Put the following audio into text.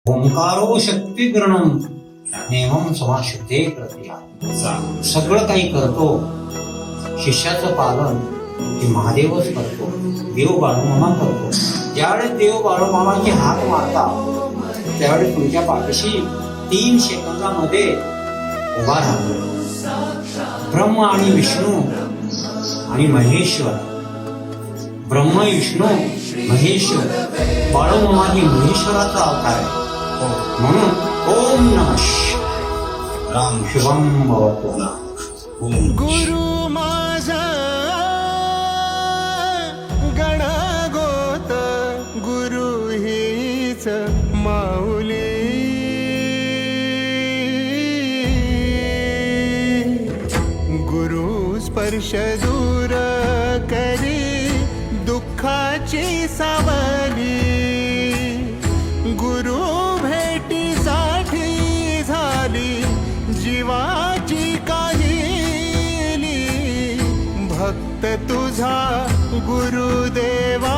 ओंकारो शक्ती ग्रहणम नेमम समाशुद्धे प्रक्रिया. सगळं काही करतो शिष्याचं पालन ते महादेवच करतो. देव बाळूमामा करतो. ज्यावेळेस देव बाळूमामाची हाक मारता त्यावेळेस तुमच्या पाठीशी 3 सेकंदामध्ये उभा राहतो. ब्रह्म आणि विष्णू आणि महेश्वर. ब्रह्म विष्णू महेश्वर. बाळूमामा ही महेश्वराचा अवतार आहे. म्हणून ओम नमः राम शुभम भवतु. गुरु माझा गणगोत गुरु हीच माऊली. गुरु स्पर्श दूर करी दुःखाची सावली. गुरु भेटीसाठी झाली जीवाची काहिली. भक्त तुझा गुरुदेवा